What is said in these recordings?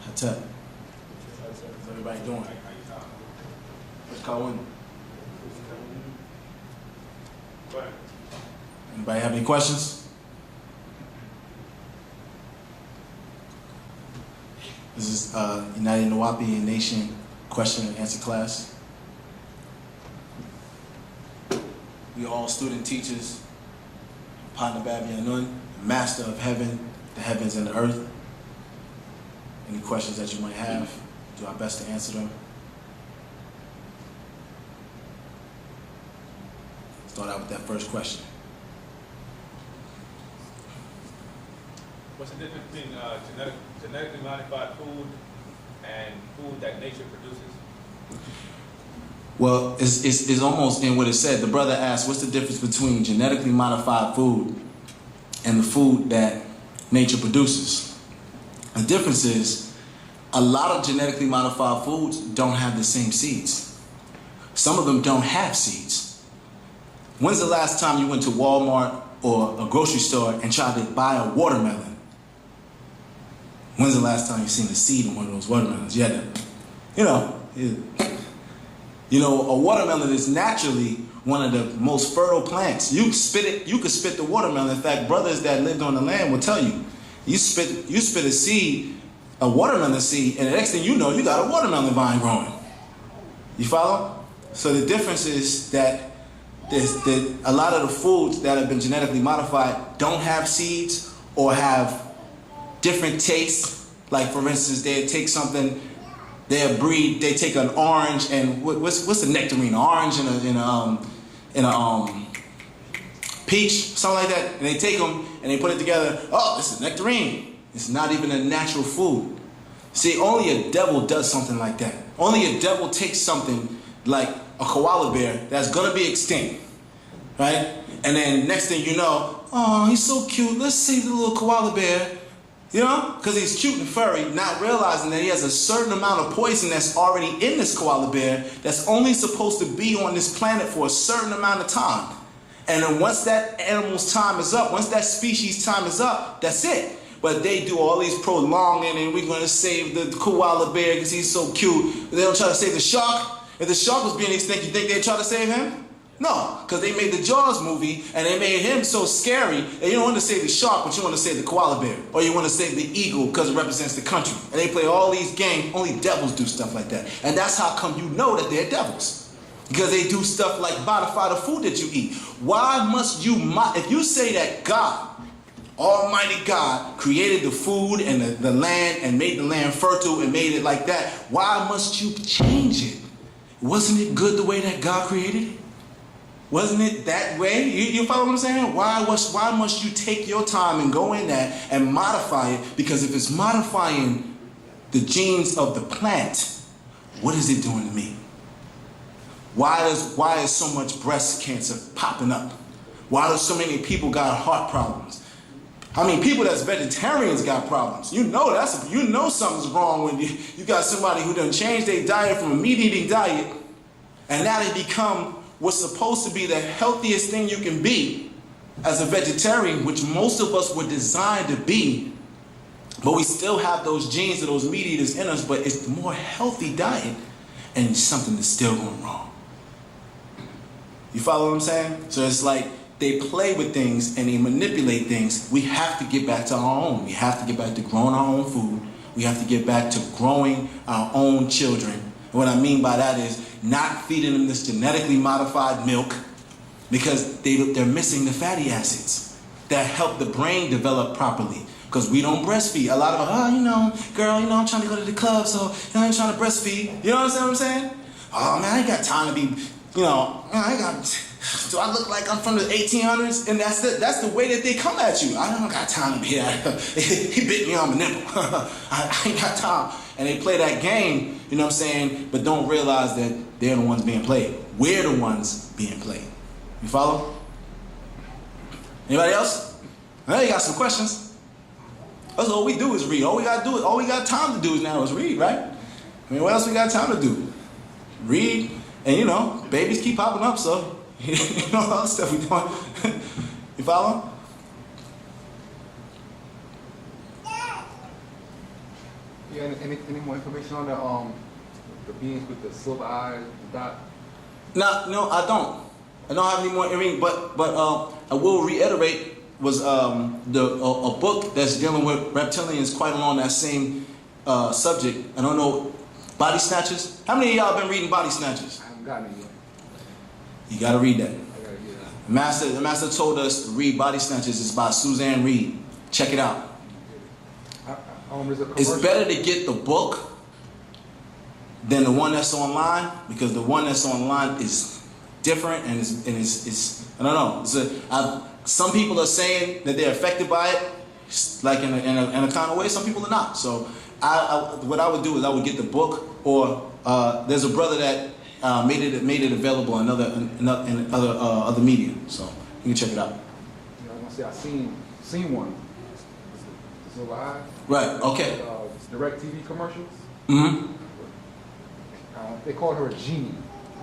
How's everybody doing? What's going on? Anybody have any questions? This is United Nuwaupu Nation question and answer class. We are all student teachers. Pt.1, master of heaven, the heavens and the earth. Any questions that you might have, do our best to answer them. Start out with that first question. What's the difference between genetically modified food and food that nature produces? Well, it's almost in what it said. The brother asked, what's the difference between genetically modified food and the food that nature produces? The difference is, a lot of genetically modified foods don't have the same seeds. Some of them don't have seeds. When's the last time you went to Walmart or a grocery store and tried to buy a watermelon? When's the last time you seen a seed in one of those watermelons? A watermelon is naturally one of the most fertile plants. You could spit the watermelon. In fact, brothers that lived on the land will tell you, you spit a seed, a watermelon seed, and the next thing you know, you got a watermelon vine growing. You follow? So the difference is that a lot of the foods that have been genetically modified don't have seeds or have different tastes. Like, for instance, they take something, they take an orange and what's a nectarine? Orange and a peach, something like that. And they take them and they put it together. Oh, this is nectarine. It's not even a natural food. See, only a devil does something like that. Only a devil takes something like a koala bear that's gonna be extinct, right? And then next thing you know, oh, he's so cute. Let's save the little koala bear. You know, because he's cute and furry, not realizing that he has a certain amount of poison that's already in this koala bear that's only supposed to be on this planet for a certain amount of time. And then once that animal's time is up, once that species' time is up, that's it. But they do all these prolonging and we're going to save the koala bear because he's so cute. They don't try to save the shark. If the shark was being extinct, you think they'd try to save him? No, because they made the Jaws movie and they made him so scary that you don't want to save the shark, but you want to save the koala bear. Or you want to save the eagle because it represents the country. And they play all these games. Only devils do stuff like that. And that's how come you know that they're devils. Because they do stuff like modify the food that you eat. Why must you, if you say that God, Almighty God, created the food and the land and made the land fertile and made it like that, why must you change it? Wasn't it good the way that God created it? Wasn't it that way? You follow what I'm saying? Why must you take your time and go in there and modify it? Because if it's modifying the genes of the plant, what is it doing to me? Why is so much breast cancer popping up? Why do so many people got heart problems? I mean, people that's vegetarians got problems. You know something's wrong when you got somebody who done changed their diet from a meat-eating diet, and now they become what's supposed to be the healthiest thing you can be as a vegetarian, which most of us were designed to be, but we still have those genes of those meat eaters in us, but it's the more healthy diet, and something is still going wrong. You follow what I'm saying? So it's like they play with things and they manipulate things. We have to get back to our own. We have to get back to growing our own food. We have to get back to growing our own children. And what I mean by that is not feeding them this genetically modified milk because they're missing the fatty acids that help the brain develop properly. Because we don't breastfeed. A lot of us, girl, I'm trying to go to the club, so I ain't trying to breastfeed. You know what I'm saying? Oh man, I ain't got time to be, do I look like I'm from the 1800s? And that's the way that they come at you. I don't got time to be that. He bit me on the nipple. I ain't got time. And they play that game, you know what I'm saying, but don't realize that they're the ones being played. We're the ones being played. You follow? Anybody else? Well, you got some questions. That's all we do is read. All we got time to do now is read, right? I mean, what else we got time to do? Read, and babies keep popping up, so all the stuff we doing. You follow? Yeah, any more information on the beings with the silver eyes, the dot? No, I don't. I don't have any more. I mean, but I will reiterate was a book that's dealing with reptilians quite along that same subject. I don't know, Body Snatchers. How many of y'all been reading Body Snatchers? I haven't gotten it yet. You gotta read that. I gotta get it. The master told us to read Body Snatchers. It's by Suzanne Reed. Check it out. Is it It's commercial? better to get the book than the one that's online, because the one that's online is different and it's I don't know. Some people are saying that they're affected by it, like in a kind of way. Some people are not. So what I would do is I would get the book, or there's a brother that made it available in other media. So you can check it out. Yeah, I was gonna say I seen one. Silver eyes. Right. Okay. Direct TV commercials. Mm-hmm. They called her a genie.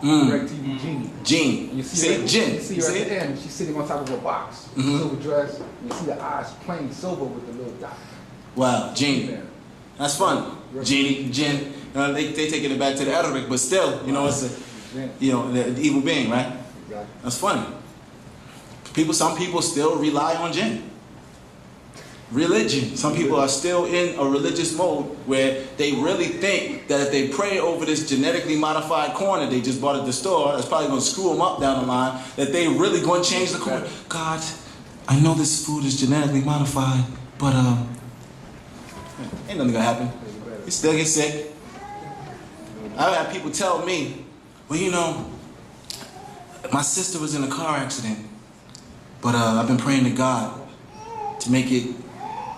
Mm. Direct TV genie. Jean. And you see her, Jen. You see her at the end. She's sitting on top of a box, Mhm. silver dress. And you see the eyes plain silver with the little dot. Wow, Jean. That's fun. Genie, Jin. They taking it back to the Arabic, but still, it's the evil being, right? Exactly. That's funny. Some people still rely on jinn. Religion. Some people are still in a religious mode where they really think that if they pray over this genetically modified corn that they just bought at the store, that's probably going to screw them up down the line, that they really going to change the corn. God, I know this food is genetically modified, but ain't nothing going to happen. You still get sick. I've had people tell me, well, my sister was in a car accident, but I've been praying to God to make it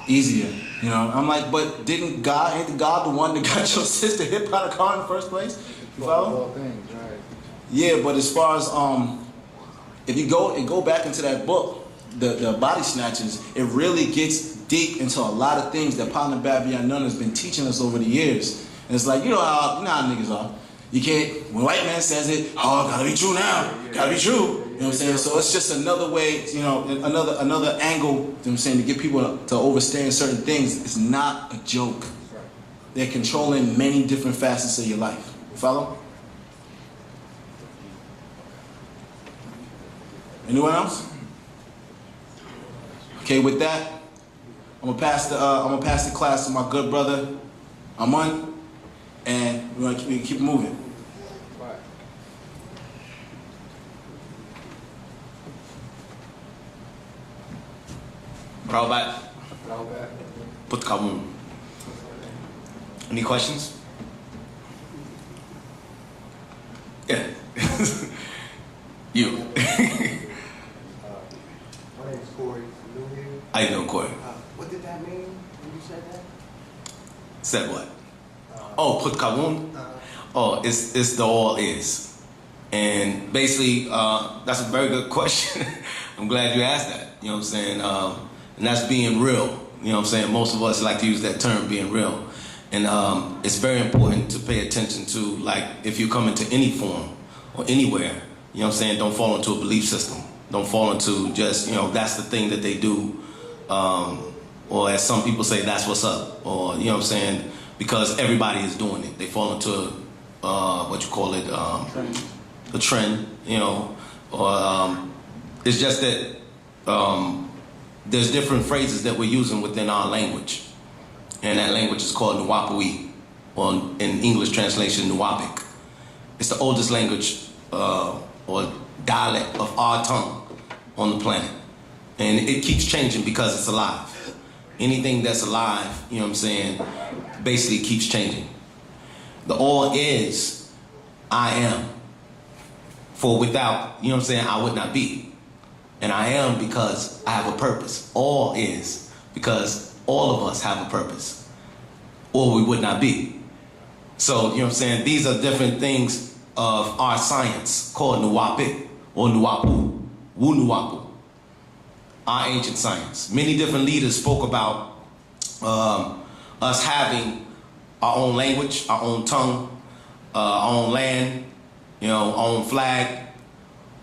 easier. I'm like, but ain't God the one that got your sister hit by the car in the first place? You follow? All things, right. Yeah, but as far as if you go back into that book, the Body Snatchers, it really gets deep into a lot of things that Partner Babian Nun has been teaching us over the years. And it's like, you know how niggas are. You can't, when a white man says it, gotta be true now. Gotta be true. You know what I'm saying? So it's just another way, another angle, you know what I'm saying, to get people to understand certain things. It's not a joke. They're controlling many different facets of your life. You follow? Anyone else? Okay, with that, I'm gonna pass the class to my good brother, Aman, and we're gonna keep moving. Right. Rawbat, All that. Pt.1. Any questions? Yeah. You. My name's Corey from New here. How you doing, Corey? What did that mean when you said that? Said what? Pt.1. Oh, it's the all is. And basically, that's a very good question. I'm glad you asked that. You know what I'm saying? And that's being real. You know what I'm saying? Most of us like to use that term, being real. And it's very important to pay attention to, like, if you come into any form or anywhere, you know what I'm saying, don't fall into a belief system. Don't fall into just, that's the thing that they do. Or as some people say, that's what's up. Or, you know what I'm saying, because everybody is doing it. They fall into, what you call it, a trend, or it's just that there's different phrases that we're using within our language. And that language is called nuwaupu, or in English translation, nuwapic. It's the oldest language or dialect of our tongue on the planet. And it keeps changing because it's alive. Anything that's alive, you know what I'm saying, basically keeps changing. The all is, I am. For without, you know what I'm saying, I would not be. And I am because I have a purpose. All is because all of us have a purpose, or we would not be. So, you know what I'm saying, these are different things of our science called nuwaupu, or nuwaupu, Wu-Sabat, our ancient science. Many different leaders spoke about us having our own language, our own tongue, our own land, our own flag.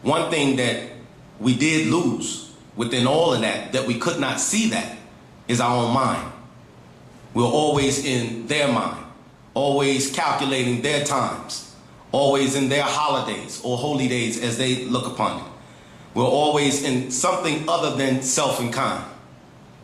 One thing that we did lose within all of that we could not see that, is our own mind. We're always in their mind, always calculating their times, always in their holidays or holy days as they look upon it. We're always in something other than self and kind.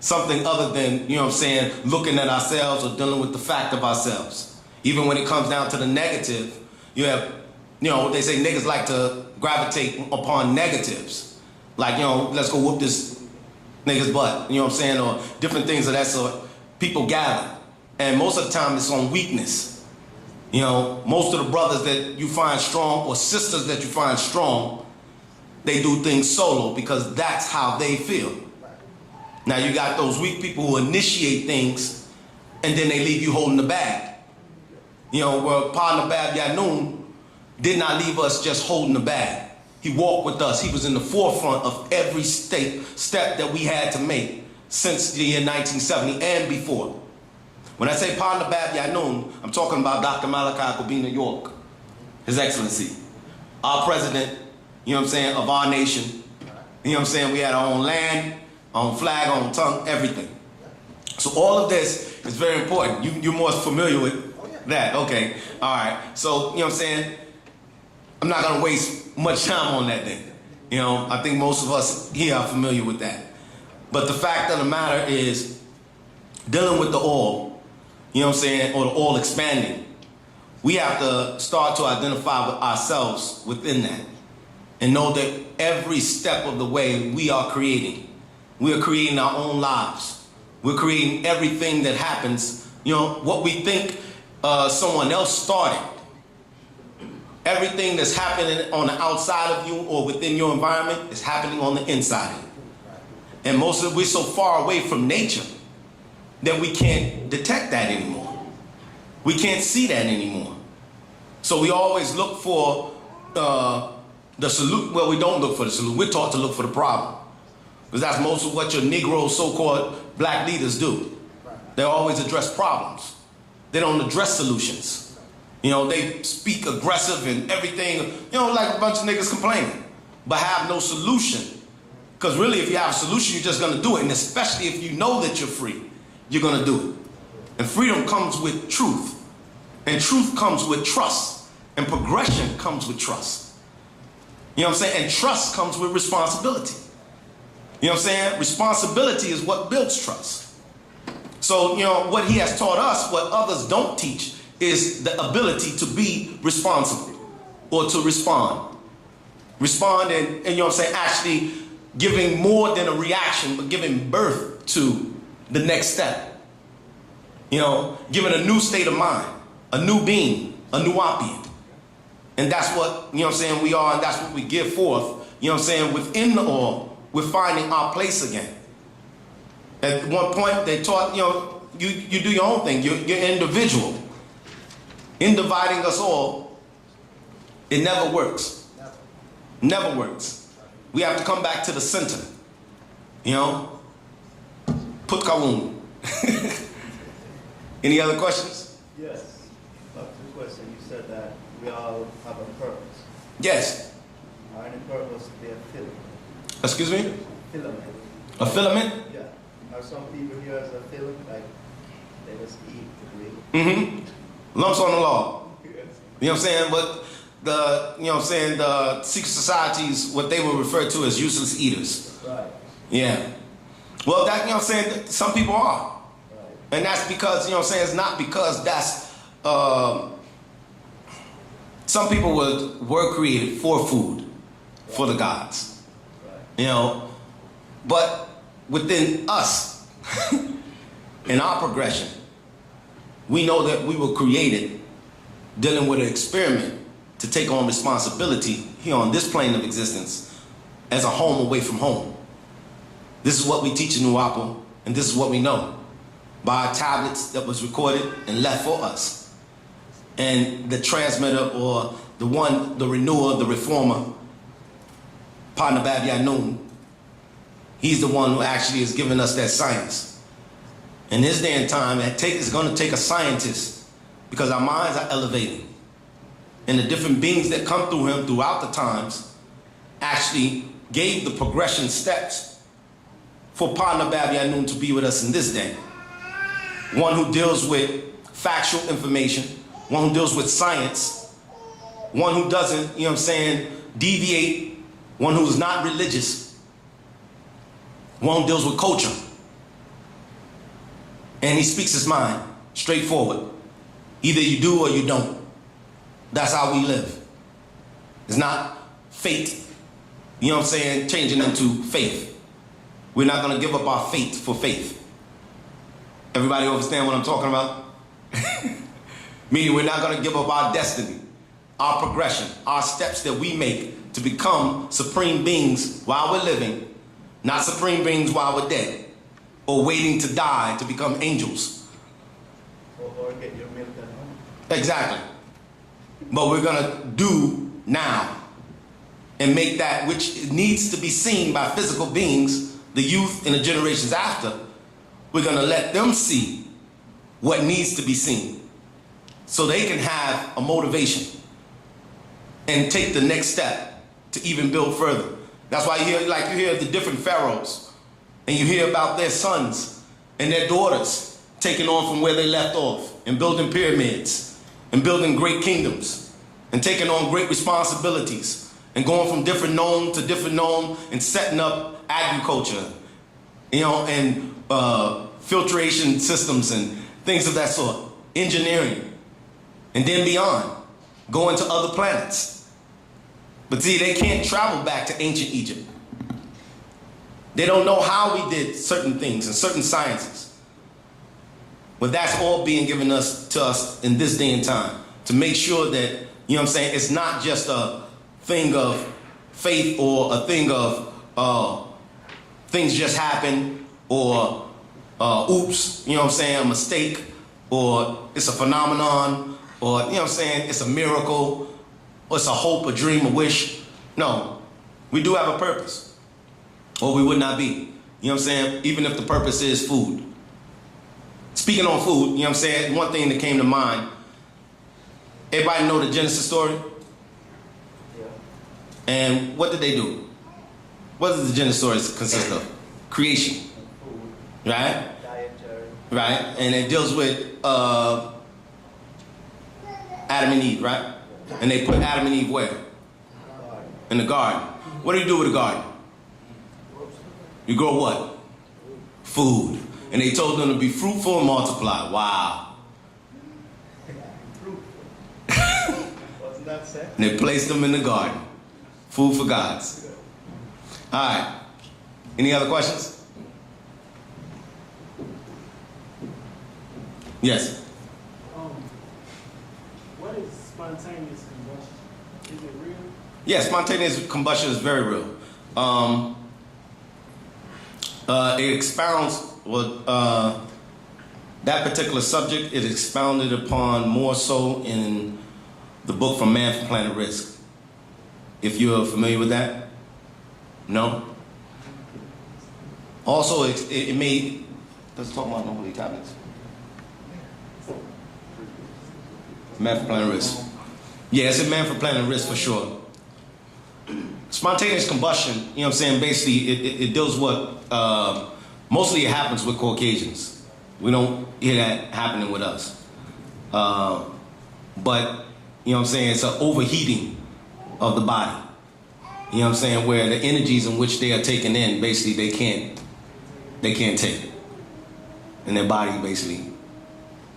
Something other than, you know what I'm saying, looking at ourselves or dealing with the fact of ourselves. Even when it comes down to the negative, you have, you know, they say niggas like to gravitate upon negatives. Like, you know, let's go whoop this nigga's butt, you know what I'm saying, or different things of that sort. People gather. And most of the time it's on weakness. You know, most of the brothers that you find strong or sisters that you find strong, they do things solo because that's how they feel. Now you got those weak people who initiate things and then they leave you holding the bag. You know, where Partner Bab Yanun did not leave us just holding the bag. He walked with us. He was in the forefront of every step that we had to make since the year 1970 and before. When I say Partner Bab Yanun, I'm talking about Dr. Malachi Kobina York, His Excellency, our president, you know what I'm saying, of our nation. You know what I'm saying? We had our own land, our own flag, our own tongue, everything. So all of this is very important. You're more familiar with that. Okay. All right. So, you know what I'm saying? I'm not going to waste much time on that then. You know, I think most of us here are familiar with that. But the fact of the matter is, dealing with the oil, you know what I'm saying, or the oil expanding, we have to start to identify with ourselves within that and know that every step of the way we are creating. We are creating our own lives. We're creating everything that happens, you know, what we think someone else started. Everything that's happening on the outside of you or within your environment is happening on the inside of you. And most of we're so far away from nature that we can't detect that anymore. We can't see that anymore. So we always look for the solution. Well, we don't look for the solution. We're taught to look for the problem. Because that's most of what your Negro so-called black leaders do. They always address problems. They don't address solutions. You know, they speak aggressive and everything, you know, like a bunch of niggas complaining, but have no solution. Because really, if you have a solution, you're just going to do it. And especially if you know that you're free, you're going to do it. And freedom comes with truth. And truth comes with trust. And progression comes with trust. You know what I'm saying? And trust comes with responsibility. You know what I'm saying? Responsibility is what builds trust. So, you know, what he has taught us, what others don't teach, is the ability to be responsible or to respond. Respond and you know what I'm saying, actually giving more than a reaction, but giving birth to the next step. You know, giving a new state of mind, a new being, a nuwaupu. And that's what, you know what I'm saying, we are, and that's what we give forth, you know what I'm saying, within the all, we're finding our place again. At one point, they taught, you know, you do your own thing, you're individual. In dividing us all, it never works. Never works. We have to come back to the center. You know? Pt.1. Any other questions? Yes. Two questions. You said that we all have a purpose. Yes. Our only purpose to be a filament. Excuse me? Filament. A filament? Yeah. Are some people here as a filament? Like, they just eat to breathe? Mm-hmm. Lumps on the law. You know what I'm saying? But the, you know what I'm saying, the secret societies, what they were referred to as useless eaters. Right. Yeah. Well, that, you know what I'm saying, some people are. Right. And that's because, you know what I'm saying, it's not because that's, some people were created for food, for the gods. Right. You know, but within us, in our progression, we know that we were created dealing with an experiment to take on responsibility here on this plane of existence as a home away from home. This is what we teach in nuwaupu, and this is what we know by our tablets that was recorded and left for us. And the transmitter, or the one, the renewer, the reformer, Partner Bab Yanun, he's the one who actually has given us that science. In this day and time, it's going to take a scientist, because our minds are elevating. And the different beings that come through him throughout the times actually gave the progression steps for Partner Bab Yanun to be with us in this day. one who deals with factual information, one who deals with science, one who doesn't, you know what I'm saying, deviate, one who's not religious, one who deals with culture. And he speaks his mind, straightforward. Either you do or you don't. That's how we live. It's not fate, you know what I'm saying, changing into faith. We're not going to give up our faith for faith. Everybody understand what I'm talking about? Meaning we're not going to give up our destiny, our progression, our steps that we make to become supreme beings while we're living, not supreme beings while we're dead, or waiting to die to become angels. Or get your milk at home. Exactly. But we're going to do now and make that which needs to be seen by physical beings, the youth and the generations after, we're going to let them see what needs to be seen so they can have a motivation and take the next step to even build further. That's why you hear the different pharaohs and you hear about their sons and their daughters taking on from where they left off and building pyramids and building great kingdoms and taking on great responsibilities and going from different nome to different nome and setting up agriculture, you know, and filtration systems and things of that sort, engineering, and then beyond, going to other planets. But see, they can't travel back to ancient Egypt. They don't know how we did certain things and certain sciences. But that's all being given to us in this day and time to make sure that, you know what I'm saying, it's not just a thing of faith or a thing of things just happen or oops, you know what I'm saying, a mistake, or it's a phenomenon, or, you know what I'm saying, it's a miracle, or it's a hope, a dream, a wish. No, we do have a purpose, or we would not be. You know what I'm saying? Even if the purpose is food. Speaking on food, you know what I'm saying, one thing that came to mind, everybody know the Genesis story? Yeah. And what did they do? What does the Genesis story consist of? Creation, Food, right? dietary. Right, and it deals with Adam and Eve, right? And they put Adam and Eve where? Garden. In the garden. What do you do with a garden? You grow what? Food. And they told them to be fruitful and multiply. Wow. Wasn't that said? And they placed them in the garden. Food for gods. All right. Any other questions? Yes. What is spontaneous combustion? Is it real? Yeah, spontaneous combustion is very real. It expounds that particular subject. It expounded upon more so in the book From Man for Planet Risk. If you're familiar with that, no. Also, it made. Let's talk about holy tablets. Man for Planet Risk. Yeah, it's a Man for Planet Risk for sure. Spontaneous combustion, you know what I'm saying, basically it deals with, mostly it happens with Caucasians. We don't hear that happening with us. But, you know what I'm saying, it's an overheating of the body. You know what I'm saying, where the energies in which they are taken in, basically they can't take it. And their body basically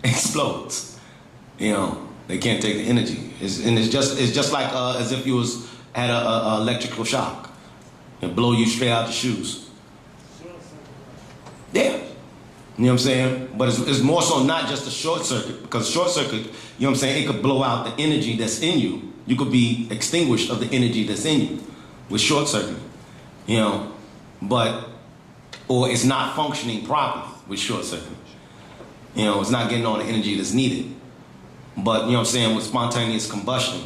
explodes. You know, they can't take the energy. It's just like as if you had a electrical shock. It blow you straight out the shoes. Yeah. You know what I'm saying? But it's more so not just a short circuit, because short circuit, you know what I'm saying, it could blow out the energy that's in you. You could be extinguished of the energy that's in you with short circuit. You know, or it's not functioning properly with short circuit. You know, it's not getting all the energy that's needed. But, you know what I'm saying, with spontaneous combustion,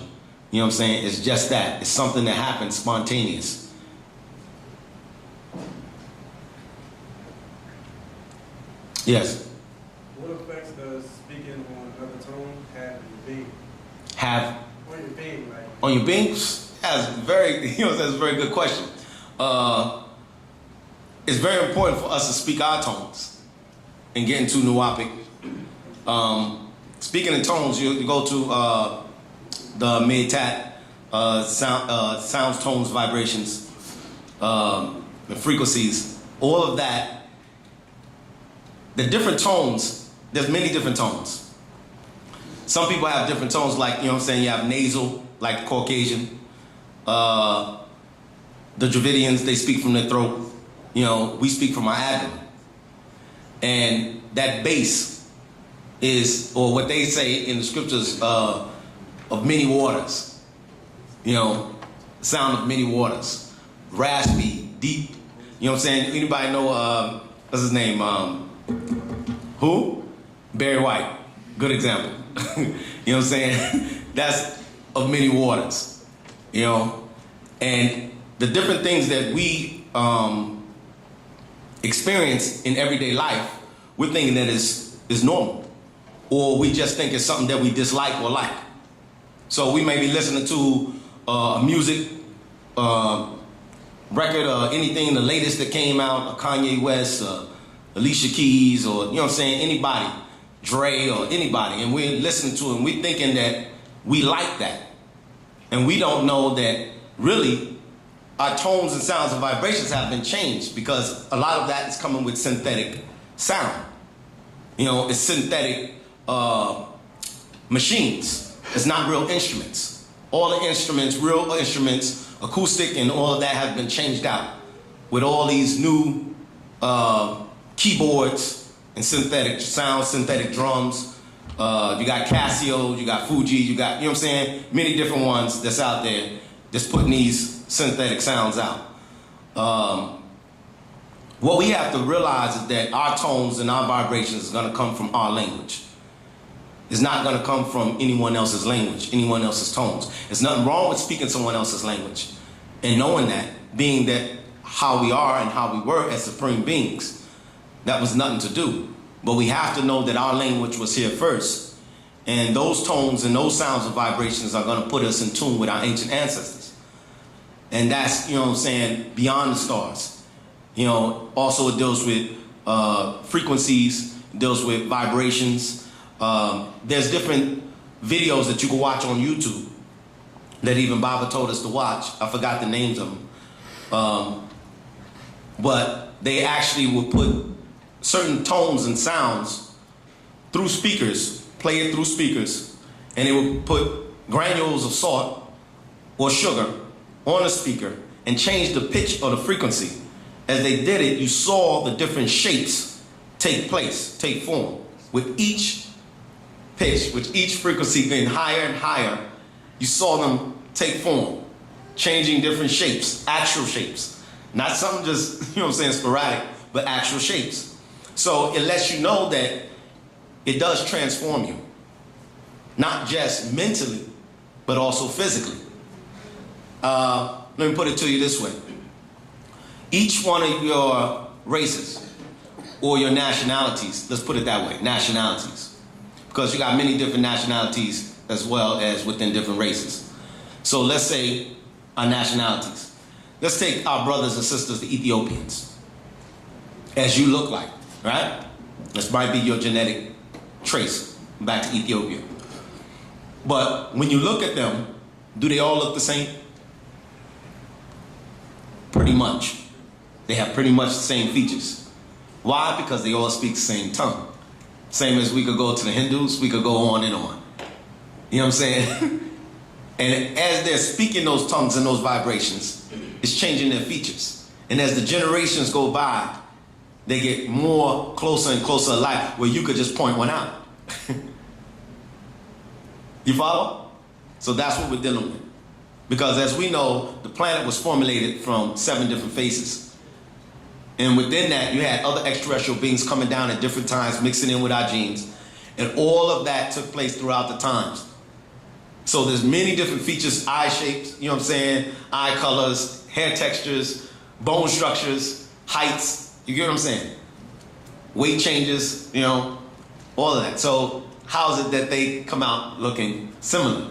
you know what I'm saying, it's just that. It's something that happens spontaneous. Yes? What effects does speaking on another tone have on your being? Have On your being, like? on your being? That's very, you know, that's a very good question. It's very important for us to speak our tones and get into nuwaupu Speaking in tones, you go to the mid-tat, sounds, tones, vibrations, the frequencies, all of that. The different tones, there's many different tones. Some people have different tones, like, you know what I'm saying, you have nasal, like Caucasian. The Dravidians, they speak from their throat. You know, we speak from our abdomen. And that bass is, or what they say in the scriptures, of many waters. You know, sound of many waters. Raspy, deep. You know what I'm saying? Anybody know, what's his name? Who? Barry White. Good example. You know what I'm saying? That's of many waters. You know? And the different things that we experience in everyday life, we're thinking that is normal. Or we just think it's something that we dislike or like. So we may be listening to a music record or anything, the latest that came out, Kanye West, Alicia Keys, or, you know what I'm saying, anybody, Dre or anybody, and we're listening to it and we're thinking that we like that. And we don't know that really our tones and sounds and vibrations have been changed, because a lot of that is coming with synthetic sound. You know, it's synthetic machines. It's not real instruments. All the instruments, real instruments, acoustic and all of that have been changed out with all these new keyboards and synthetic sounds, synthetic drums. You got Casio, you got Fuji, you got, you know what I'm saying, many different ones that's out there that's putting these synthetic sounds out. What we have to realize is that our tones and our vibrations is going to come from our language. It's not going to come from anyone else's language, anyone else's tones. There's nothing wrong with speaking someone else's language and knowing that, being that how we are and how we were as supreme beings. That was nothing to do. But we have to know that our language was here first. And those tones and those sounds and vibrations are going to put us in tune with our ancient ancestors. And that's, you know what I'm saying, beyond the stars. You know, also it deals with frequencies, it deals with vibrations. There's different videos that you can watch on YouTube that even Baba told us to watch. I forgot the names of them. But they actually will put certain tones and sounds through speakers, play it through speakers, and they will put granules of salt or sugar on a speaker and change the pitch or the frequency. As they did it, you saw the different shapes take place, take form. With each pitch, with each frequency getting higher and higher, you saw them take form, changing different shapes, actual shapes. Not something just, you know what I'm saying, sporadic, but actual shapes. So it lets you know that it does transform you. Not just mentally, but also physically. Let me put it to you this way. Each one of your races or your nationalities, let's put it that way, nationalities. Because you got many different nationalities as well as within different races. So let's say our nationalities. Let's take our brothers and sisters, the Ethiopians, as you look like, right? This might be your genetic trace back to Ethiopia. But when you look at them, do they all look the same? Pretty much. They have pretty much the same features. Why? Because they all speak the same tongue. Same as we could go to the Hindus, we could go on and on. You know what I'm saying? And as they're speaking those tongues and those vibrations, it's changing their features. And as the generations go by, they get more closer and closer alike, where you could just point one out. You follow? So that's what we're dealing with. Because as we know, the planet was formulated from 7 different faces. And within that, you had other extraterrestrial beings coming down at different times, mixing in with our genes. And all of that took place throughout the times. So there's many different features, eye shapes, you know what I'm saying, eye colors, hair textures, bone structures, heights, you get what I'm saying? Weight changes, you know, all of that. So how is it that they come out looking similar?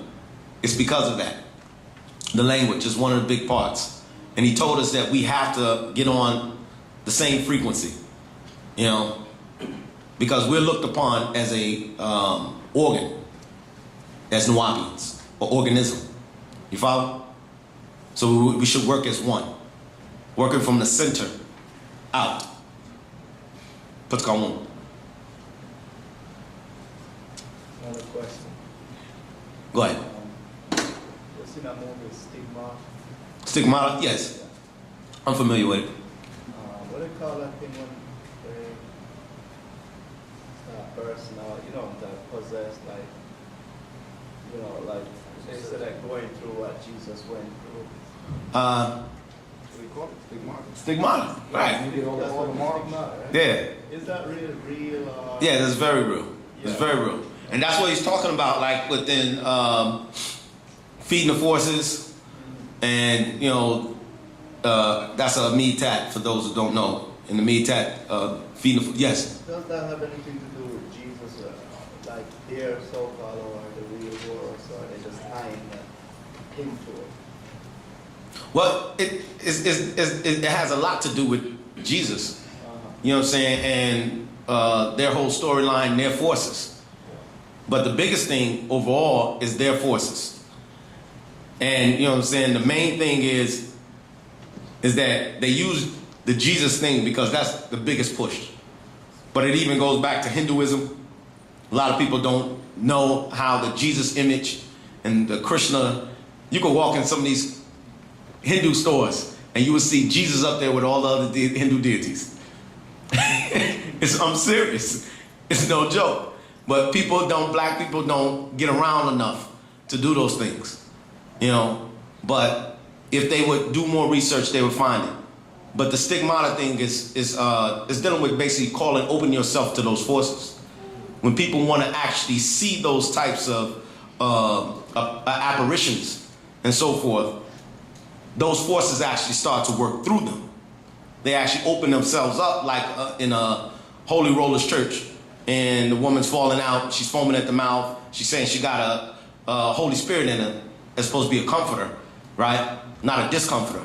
It's because of that. The language is one of the big parts. And he told us that we have to get on the same frequency, you know. because we're looked upon as a organ, as nuwaupians, or organism. You follow? So we should work as one, working from the center out. Pt.1. Another question. Go ahead. You seen that movie Stigma? Stigmata? Yes. I'm familiar with it. What do you call that thing when they that person, that possessed, like, like they said that going through what Jesus went through. We call it stigmata. Stigmata, right. You get all the marks. Stigma, right? Yeah. Is that real? Yeah, that's very real. It's very real. And that's what he's talking about, like within feeding the forces. And, that's a metat for those who don't know. In the metat, feeding the yes. Does that have anything to do with Jesus, like their so-called or the real world, or are they just tying him to it? Well, it has a lot to do with Jesus. You know what I'm saying? And their whole storyline, their forces. But the biggest thing overall is their forces. And you know what I'm saying? The main thing is that they use the Jesus thing because that's the biggest push. But it even goes back to Hinduism. A lot of people don't know how the Jesus image and the Krishna, you can walk in some of these Hindu stores and you will see Jesus up there with all the other Hindu deities. I'm serious. It's no joke. But black people don't get around enough to do those things, But if they would do more research, they would find it. But the stigmata thing is dealing with basically open yourself to those forces. When people want to actually see those types of apparitions and so forth, those forces actually start to work through them. They actually open themselves up, like in a Holy Rollers church, and the woman's falling out, she's foaming at the mouth, she's saying she got a Holy Spirit in her, that's supposed to be a comforter, right? Not a discomforter.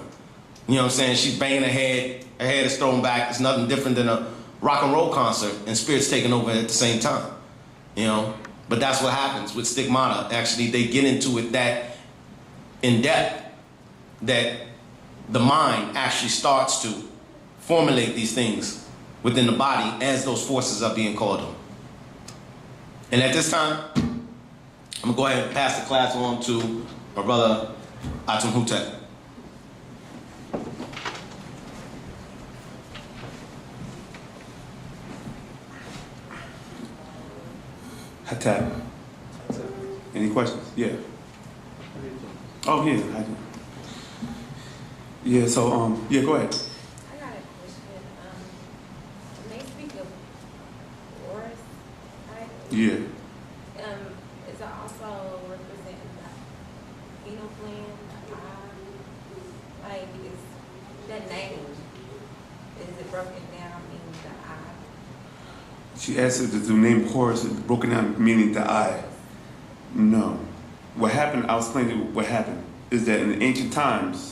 You know what I'm saying? She's banging her head is thrown back, it's nothing different than a rock and roll concert, and spirit's taking over at the same time, But that's what happens with stigmata. Actually, they get into it that in depth, that the mind actually starts to formulate these things within the body as those forces are being called on. And at this time, I'm going to go ahead and pass the class on to our brother Atum Hutep. Hattab. Any questions? Yeah. Oh, yeah. I do. Yeah, so, yeah, go ahead. I got a question. When they speak of Horus, right? Yeah. Is it also representing the penal gland, the eye? Like, is that name, is it broken down meaning the eye? She asked if the name Horus is broken down meaning the eye. No. What happened, I'll explain to you what happened, is that in the ancient times,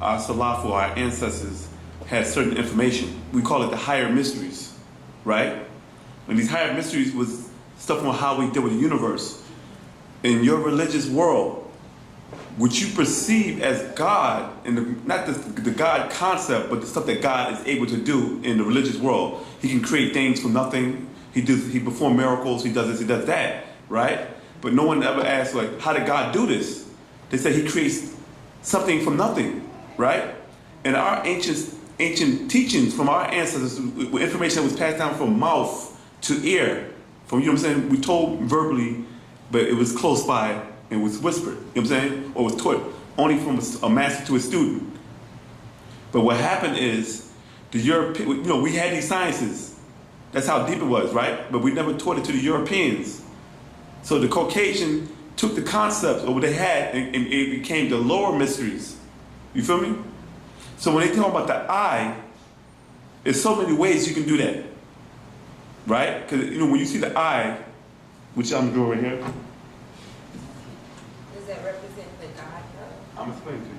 our Salafu, our ancestors, had certain information. We call it the higher mysteries, right? And these higher mysteries was stuff on how we deal with the universe. In your religious world, what you perceive as God, and not the God concept, but the stuff that God is able to do in the religious world. He can create things from nothing. He performs miracles. He does this. He does that. Right? But no one ever asked, like, how did God do this? They say He creates something from nothing. Right? And our ancient teachings from our ancestors, information that was passed down from mouth to ear, from, what I'm saying, we told verbally, but it was close by and was whispered, what I'm saying, or was taught only from a master to a student. But what happened is, we had these sciences. That's how deep it was, right? But we never taught it to the Europeans. So the Caucasian took the concepts of what they had and it became the lower mysteries. You feel me? So when they talk about the eye, there's so many ways you can do that. Right? Because, when you see the eye, which I'm going to draw right here. Does that represent the God though? I'm going to explain to you.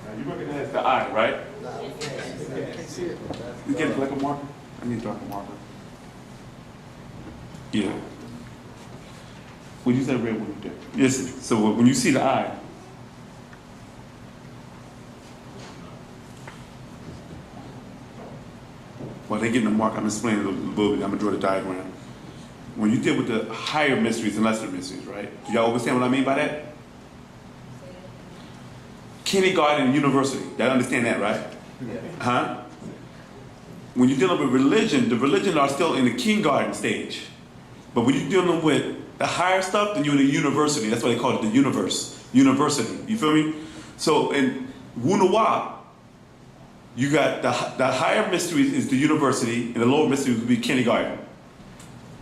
Now you recognize the eye, right? Nah, we can't see it. You get it like a marker? I need to drop a marker. Yeah. Well, you said red one there. Yes. So when you see the eye, while they getting the mark, I'm explaining a little bit. I'm gonna draw the diagram. When you deal with the higher mysteries and lesser mysteries, right? Do y'all understand what I mean by that? Kindergarten and university. Y'all understand that, right? Yeah. Huh? When you're dealing with religion, the religions are still in the kindergarten stage. But when you're dealing with the higher stuff, then you're in the university. That's why they call it the universe. University. You feel me? So in Wu-Sabat, you got the higher mysteries is the university, and the lower mysteries would be kindergarten.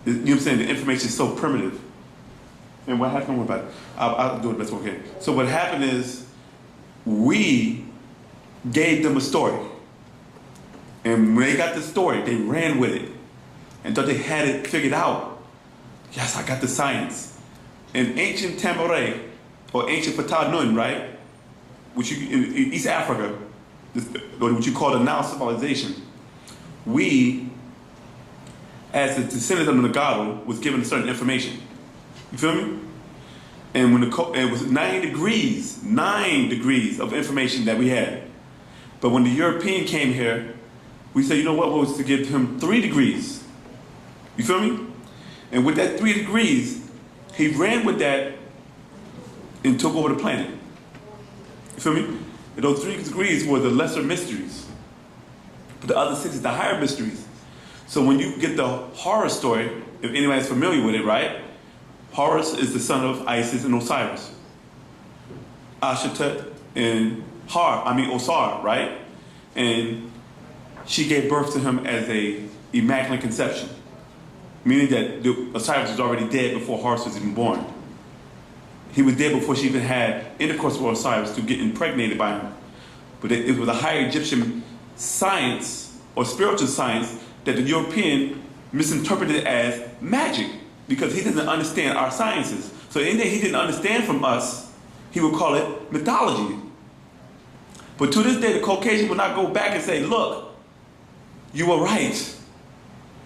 You know what I'm saying? The information is so primitive. And what happened with that? I'll do it the best way I can. So what happened is, we gave them a story. And when they got the story, they ran with it and thought they had it figured out. Yes, I got the science. In ancient Tamare, or ancient Pt.1, right? Which in East Africa, or what you call the Nile civilization, we, as the descendants of the Nagato, was given certain information. You feel me? And when it was 9 degrees of information that we had. But when the European came here, we said, you know what was to give him 3 degrees. You feel me? And with that 3 degrees, he ran with that and took over the planet. You feel me? And those 3 degrees were the lesser mysteries. But the other 6 is the higher mysteries. So when you get the Horus story, if anybody's familiar with it, right? Horus is the son of Isis and Osiris. Ashtet and Osar, right? And she gave birth to him as a immaculate conception. Meaning that Osiris was already dead before Horus was even born. He was dead before she even had intercourse with Osiris to get impregnated by him. But it was a higher Egyptian science or spiritual science that the European misinterpreted as magic because he doesn't understand our sciences. So anything he didn't understand from us, he would call it mythology. But to this day, the Caucasian will not go back and say, look, you were right.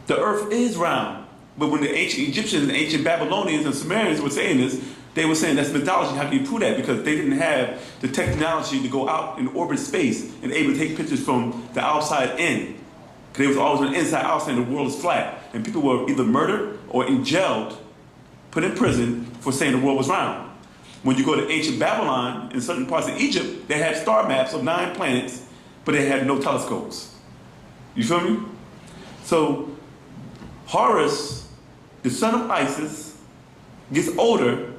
The earth is round. But when the ancient Egyptians and ancient Babylonians and Sumerians were saying this, they were saying that's mythology. How can you prove that? Because they didn't have the technology to go out in orbit space and able to take pictures from the outside in. Because they was always on the inside, outside, and the world is flat. And people were either murdered or jailed, put in prison for saying the world was round. When you go to ancient Babylon, in certain parts of Egypt, they had star maps of 9 planets, but they had no telescopes. You feel me? So Horus, the son of Isis, gets older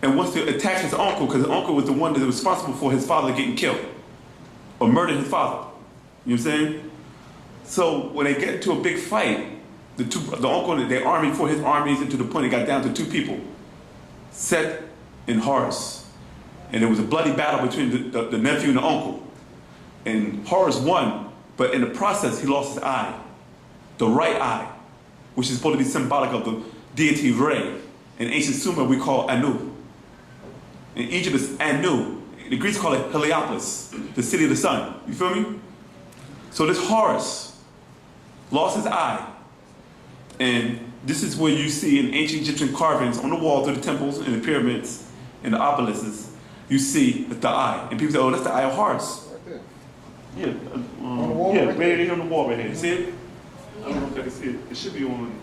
and wants to attack his uncle because his uncle was the one that was responsible for his father getting killed or murdered his father. You know what I'm saying? So when they get into a big fight, the uncle and their army fought his armies, and to the point it got down to 2 people, Set and Horus. And there was a bloody battle between the nephew and the uncle. And Horus won, but in the process he lost his eye, the right eye, which is supposed to be symbolic of the deity Re. In ancient Sumer we call Anu. In Egypt it's Anu. The Greeks call it Heliopolis, the city of the sun. You feel me? So this Horus lost his eye. And this is where you see in ancient Egyptian carvings on the walls of the temples and the pyramids and the obelisks, you see the eye. And people say, oh, that's the eye of Horus. Right there. Yeah, On the wall yeah, right right here on the wall right here. See it? I don't know if I can see it. It should be on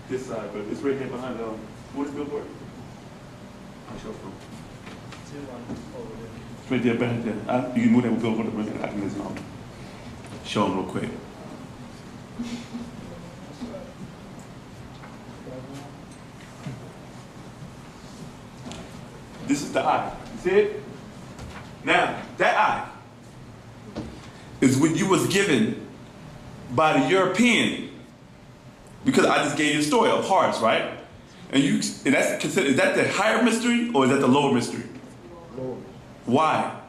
this side, but it's right here behind what is billboard? I'll show from. It's right there, behind there. You can move that with billboard. I can listen on. Show them real quick. This is the eye. You see it? Now, that eye is what you was given by the European, because I just gave you a story of Horus, right? And that's considered, is that the higher mystery or is that the lower mystery? Lord, Why?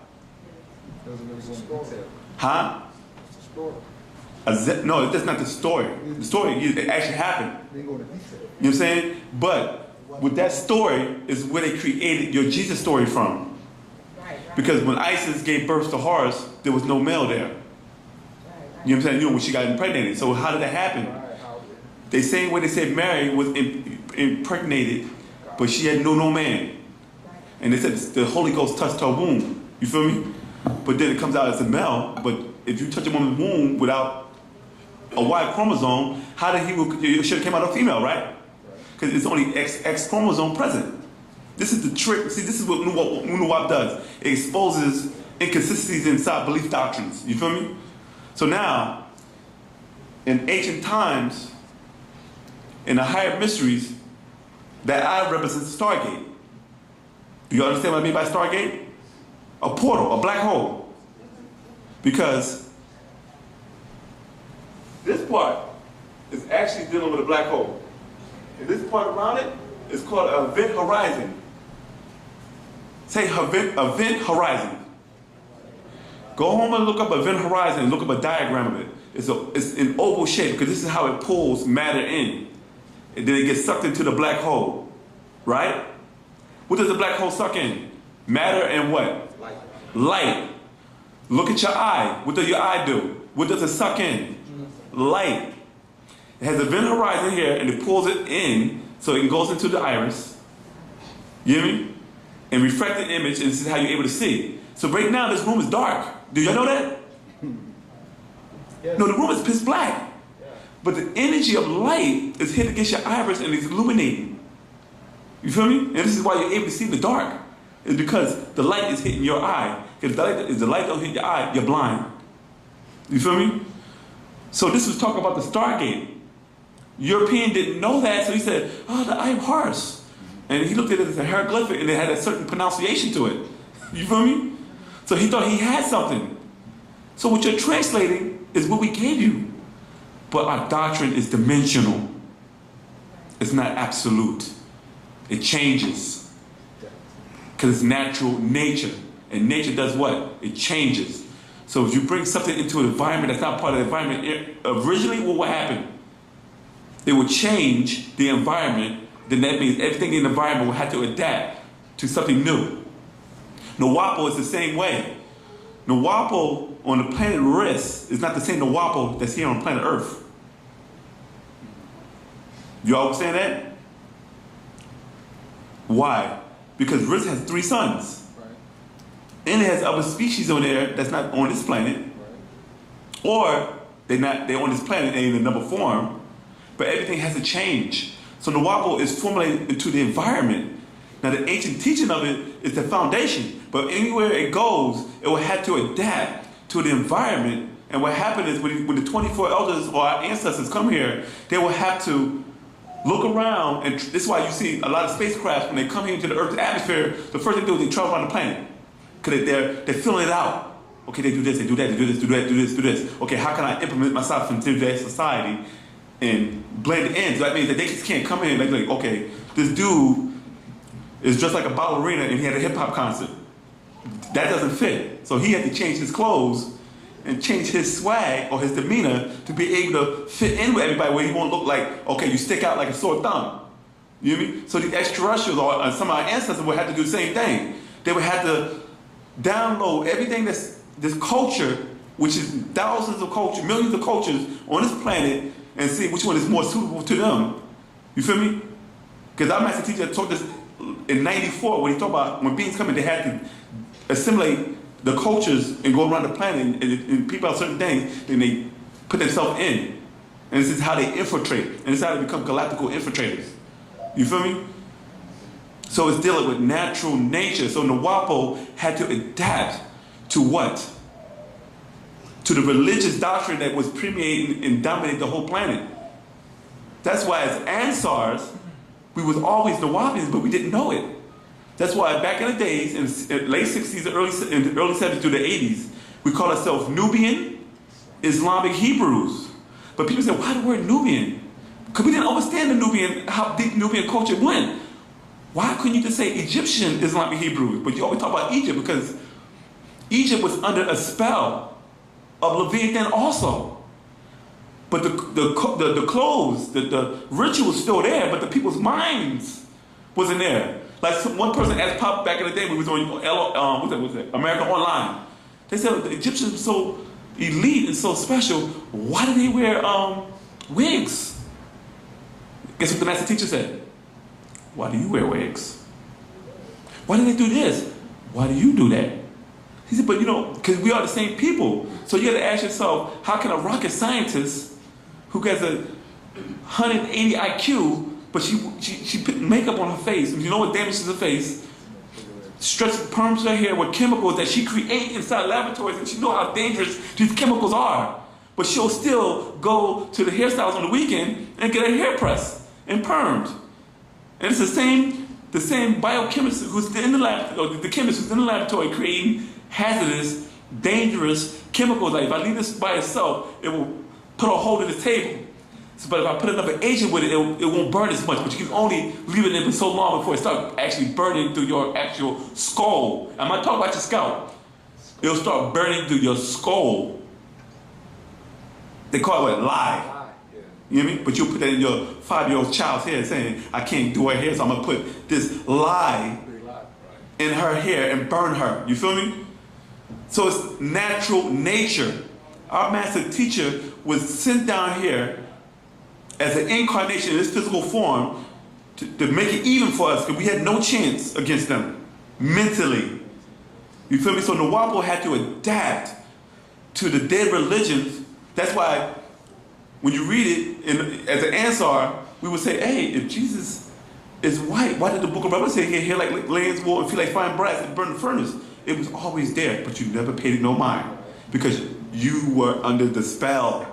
doesn't really go into detail. Huh? It's a story. No, that's not the story. The story, it actually happened. They go into detail. You know what I'm saying? But with that story is where they created your Jesus story from. Right, Because when Isis gave birth to Horus, there was no male there. You know what I'm saying? You know, when she got impregnated. So how did that happen? The same way they said Mary was impregnated, but she had no man. And they said the Holy Ghost touched her womb. You feel me? But then it comes out as a male. But if you touch a woman's womb without a Y chromosome, how did it should have came out a female, right? Because it's only X chromosome present. This is the trick. See, this is what nuwaupu does. It exposes inconsistencies inside belief doctrines. You feel me? So now, in ancient times, in the higher mysteries, that eye represents the Stargate. Do you understand what I mean by Stargate? A portal, a black hole. Because this part is actually dealing with a black hole. And this part around it is called an event horizon. Say event horizon. Go home and look up event horizon and look up a diagram of it. It's in oval shape because this is how it pulls matter in. And then it gets sucked into the black hole. Right? What does the black hole suck in? Matter and what? Light. Light. Look at your eye. What does your eye do? What does it suck in? Light. It has a event horizon here and it pulls it in so it goes into the iris. You hear me? And refract the image, and this is how you're able to see. So right now this room is dark. Do y'all know that? Yes. No, the room is pitch black. Yeah. But the energy of light is hit against your iris and it's illuminating. You feel me? And this is why you're able to see in the dark. It's because the light is hitting your eye. If the light don't hit your eye, you're blind. You feel me? So this was talking about the Stargate. European didn't know that, so he said, oh, the eye of Horus. And he looked at it as a hieroglyphic and it had a certain pronunciation to it. You feel me? So he thought he had something. So what you're translating is what we gave you. But our doctrine is dimensional. It's not absolute. It changes. Because it's natural nature. And nature does what? It changes. So if you bring something into an environment that's not part of the environment, originally what would happen? It would change the environment. Then that means everything in the environment will have to adapt to something new. Nuwaupu is the same way. Nuwaupu on the planet Risk is not the same Nuwaupu that's here on planet Earth. You all understand that? Why? Because Risk has 3 suns. Right. And it has other species on there that's not on this planet. Right. Or they're on this planet and in another form. But everything has to change. So nuwaupu is formulated into the environment. Now the ancient teaching of it is the foundation. But anywhere it goes, it will have to adapt to the environment. And what happened is when the 24 elders or our ancestors come here, they will have to look around. And this is why you see a lot of spacecraft, when they come here into the Earth's atmosphere, the first thing they do is they travel around the planet. Because they're filling it out. Okay, they do this, they do that, they do this, do that, do this, do this. Okay, how can I implement myself into their society and blend in? So that means that they just can't come in like, okay, this dude is just like a ballerina and he had a hip hop concert. That doesn't fit. So he had to change his clothes and change his swag or his demeanor to be able to fit in with everybody where he won't look like, okay, you stick out like a sore thumb. You know what I mean? So the extraterrestrials or some of our ancestors would have to do the same thing. They would have to download everything that's this culture, which is thousands of cultures, millions of cultures on this planet, and see which one is more suitable to them. You feel me? Because our master teacher taught this in '94 when he talked about when beings come in, they had to assimilate the cultures and go around the planet and peep out certain things, and they put themselves in. And this is how they infiltrate, and this is how they become galactical infiltrators. You feel me? So it's dealing with natural nature. So nuwaupu had to adapt to what? To the religious doctrine that was permeating and dominating the whole planet. That's why as Ansars, we was always nuwaupians, but we didn't know it. That's why back in the days, in late 60s, early 70s through the 80s, we call ourselves Nubian Islamic Hebrews. But people say, why the word Nubian? Because we didn't understand the Nubian, how deep Nubian culture went. Why couldn't you just say Egyptian Islamic Hebrews? But you always talk about Egypt because Egypt was under a spell of Leviathan also. But the clothes, the rituals still there, but the people's minds wasn't there. Like one person asked Pop back in the day when we was on what's that? America Online. They said the Egyptians were so elite and so special. Why do they wear wigs? Guess what the master teacher said? Why do you wear wigs? Why do they do this? Why do you do that? He said, but because we are the same people. So you got to ask yourself, how can a rocket scientist who has a 180 IQ, but she put makeup on her face, and you know what damages her face? Stretches perms her hair with chemicals that she creates inside laboratories, and she knows how dangerous these chemicals are. But she'll still go to the hairstyles on the weekend and get her hair pressed and permed. And it's the same biochemist who's in the lab, or the chemist who's in the laboratory creating hazardous, dangerous chemicals. Like if I leave this by itself, it will put a hole in the table. But if I put another agent with it, it won't burn as much. But you can only leave it in for so long before it starts actually burning through your actual skull. I'm not talking about your scalp. It'll start burning through your skull. They call it lye. You know what I mean? But you'll put that in your 5-year-old child's hair saying, I can't do her hair, so I'm going to put this lye in her hair and burn her. You feel me? So it's natural nature. Our master teacher was sent down here as an incarnation in this physical form to make it even for us, because we had no chance against them mentally. You feel me? So nuwaupu had to adapt to the dead religions. That's why when you read it as an Ansar, we would say, hey, if Jesus is white, why did the book of Revelation say hair like lamb's wool and feel like fine brass and burn the furnace? It was always there, but you never paid it no mind because you were under the spell.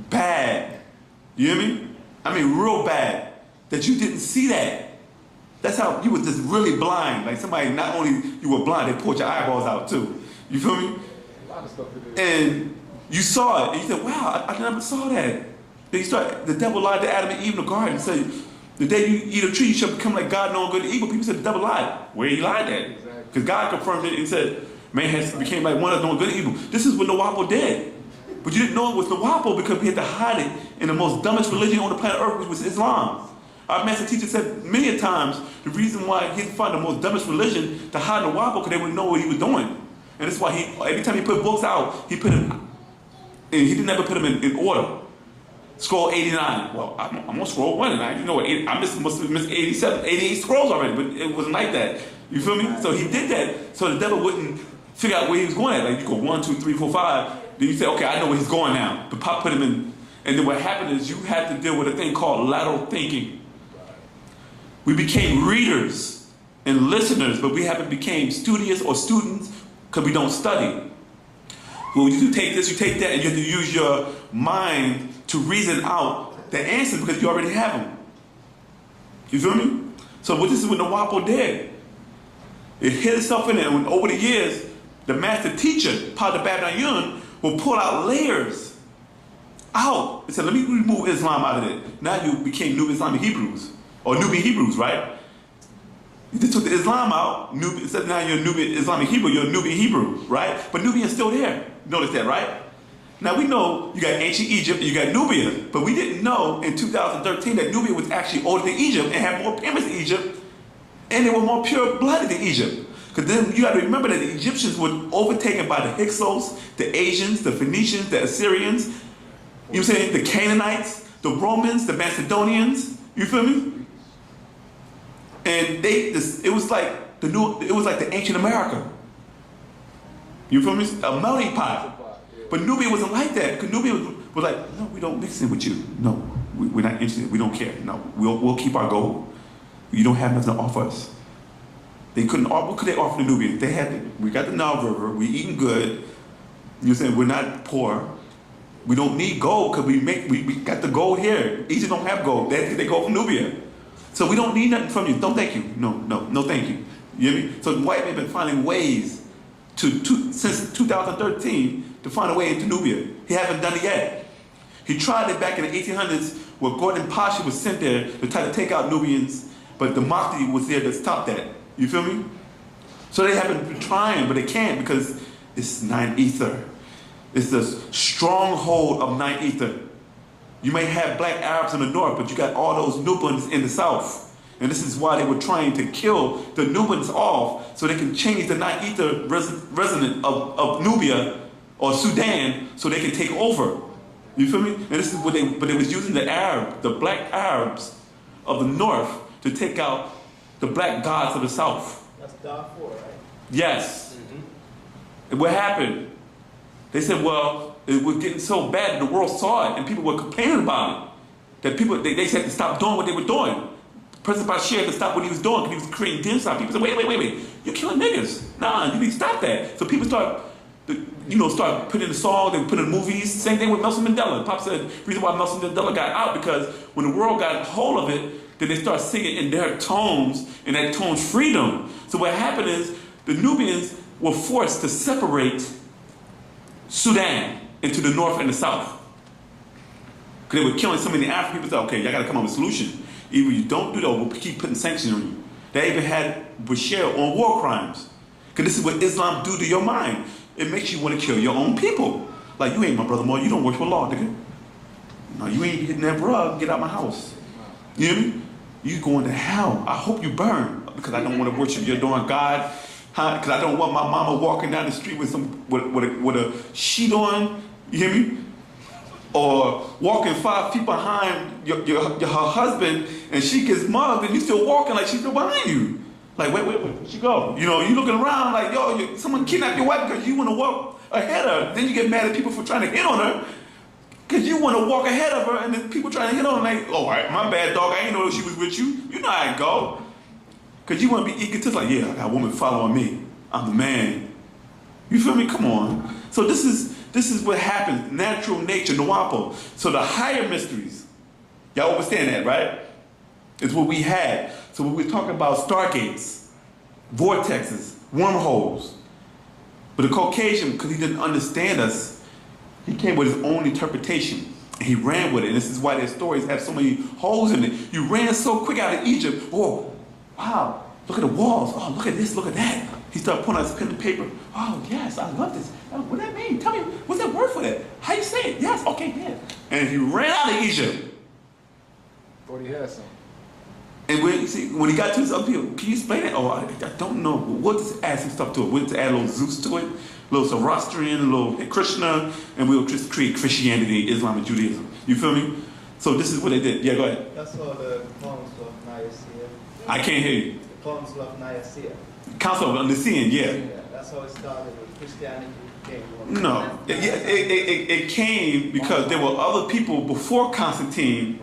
Bad. You hear me? I mean, real bad. That you didn't see that. That's how you were just really blind. Like somebody, not only you were blind, they pulled your eyeballs out too. You feel me? And you saw it, and you said, wow, I never saw that. Then you start, the devil lied to Adam and Eve in the garden and said, the day you eat a tree, you shall become like God, knowing good and evil. People said the devil lied. Where he lied at? Because God confirmed it and said, man became like one of knowing good and evil. This is what nuwaupu did. But you didn't know it was nuwaupu because we had to hide it in the most dumbest religion on the planet Earth, which was Islam. Our master teacher said many times the reason why he didn't find the most dumbest religion to hide nuwaupu because they wouldn't know what he was doing. And that's why every time he put books out, he put them, and he didn't ever put them in order. Scroll 89. Well, I'm on scroll 1, and I must have missed 87, 88 scrolls already, but it wasn't like that. You feel me? So he did that so the devil wouldn't figure out where he was going at. Like you go 1, 2, 3, 4, 5. Then you say, okay, I know where he's going now. But Pop put him in. And then what happened is you had to deal with a thing called lateral thinking. We became readers and listeners, but we haven't became studious or students because we don't study. Well, you take this, you take that, and you have to use your mind to reason out the answers because you already have them. You feel me? So this is what nuwaupu did. It hid itself in it, and over the years, the master teacher, Pt.1, will pull out layers out. He said, let me remove Islam out of it. Now you became New Islamic Hebrews, or Nubian Hebrews, right? You just took the Islam out, instead now you're a Nubian Islamic Hebrew, you're a Nubian Hebrew, right? But Nubian's still there. Notice that, right? Now we know you got ancient Egypt and you got Nubia, but we didn't know in 2013 that Nubia was actually older than Egypt and had more pyramids than Egypt, and they were more pure-blooded than Egypt. Because then you got to remember that the Egyptians were overtaken by the Hyksos, the Asians, the Phoenicians, the Assyrians, you know what I'm saying, the Canaanites, the Romans, the Macedonians, you feel me? And it was like the ancient America. You feel me? A melting pot. But Nubia wasn't like that. Because Nubia was like, no, we don't mix in with you. No, we're not interested. We don't care. No, we'll keep our gold. You don't have nothing to offer us. They couldn't. What could they offer the Nubians? They had. We got the Nile River. We eating good. You're saying we're not poor. We don't need gold because we got the gold here. Egypt don't have gold. They go from Nubia. So we don't need nothing from you. Don't thank you. No, thank you. You hear me? So the white man been finding ways since 2013 to find a way into Nubia. He haven't done it yet. He tried it back in the 1800s where Gordon Pasha was sent there to try to take out Nubians, but the Mahdi was there to stop that. You feel me? So they haven't been trying, but they can't because it's nine ether. It's the stronghold of nine ether. You may have black Arabs in the north, but you got all those Nubians in the south. And this is why they were trying to kill the Nubians off so they can change the Naita resident of Nubia or Sudan so they can take over. You feel me? And this is what but they was using the black Arabs of the north to take out the black gods of the south. That's Darfur, right? Yes. And what happened? They said, well, it was getting so bad that the world saw it and people were complaining about it. That people, they said to stop doing what they were doing. President Bashir had to stop what he was doing because he was creating genocide. People said, wait, you're killing niggas. Nah, you need to stop that. So people start putting in the songs and putting in movies. Same thing with Nelson Mandela. Pop said the reason why Nelson Mandela got out because when the world got a hold of it, then they start singing in their tones, and that tone's freedom. So what happened is the Nubians were forced to separate Sudan into the north and the south. Because they were killing so many African people. Said, okay, y'all got to come up with a solution. Either you don't do that, or we'll keep putting sanctions on you. They even had Bashir on war crimes. Because this is what Islam do to your mind. It makes you want to kill your own people. Like, you ain't my brother more. You don't worship Allah, nigga. No, you ain't hitting that rug. Get out my house. You hear me? You going to hell. I hope you burn. Because I don't want to worship your darn God. Because I don't want my mama walking down the street with a sheet on. You hear me? Or walking 5 feet behind her husband, and she gets mugged, and you still walking like she's still behind you. Like, wait, where'd she go? You know, you looking around like, yo, someone kidnapped your wife because you want to walk ahead of her. Then you get mad at people for trying to hit on her because you want to walk ahead of her, and then people trying to hit on her like, oh, all right, my bad, dog. I ain't know she was with you. You know how it go. Because you want to be egotistic, like, yeah, I got a woman following me. I'm the man. You feel me? Come on. So this is what happens. Natural nature, nuwaupu. So the higher mysteries, y'all understand that, right? It's what we had. So when we're talking about stargates, vortexes, wormholes. But the Caucasian, because he didn't understand us, he came with his own interpretation. And he ran with it. And this is why their stories have so many holes in it. You ran so quick out of Egypt. Oh, wow. Look at the walls. Oh, look at this, look at that. He started pulling out his pen and paper. Oh, yes, I love this. Oh, what does that mean? Tell me, what's that word for that? How you say it? Yes, okay, yeah. And he ran out of Egypt. Thought he had some. And when he got to his other people, can you explain it? Oh, I don't know. We'll just add some stuff to it. We'll just add a little Zeus to it, a little Zoroastrian, a little Krishna, and we'll just create Christianity, Islam, and Judaism. You feel me? So this is what they did. Yeah, go ahead. That's all the Council of Nicaea. I can't hear you. The Council of Nicaea. Council of Nicene, yeah. That's how it started with Christianity. No, it came because there were other people before Constantine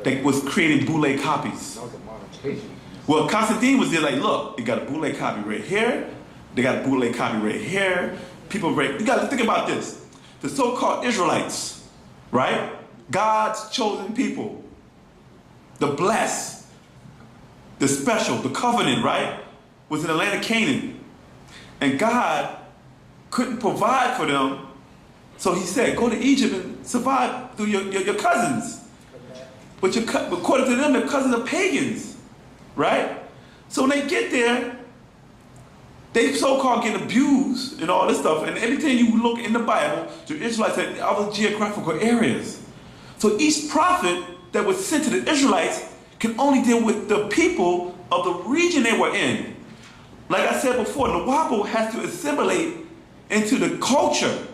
that was creating boule copies. That was a modification. Well, Constantine was there like, look, they got a boule copy right here. They got a boule copy right here. People, you got to think about this. The so-called Israelites, right? God's chosen people. The blessed, the special, the covenant, right? Was in the land of Canaan. And God couldn't provide for them. So he said, go to Egypt and survive through your cousins. But according to them, their cousins are pagans, right? So when they get there, they so-called get abused and all this stuff. And everything you look in the Bible, the Israelites had other geographical areas. So each prophet that was sent to the Israelites can only deal with the people of the region they were in. Like I said before, nuwaupu has to assimilate into the culture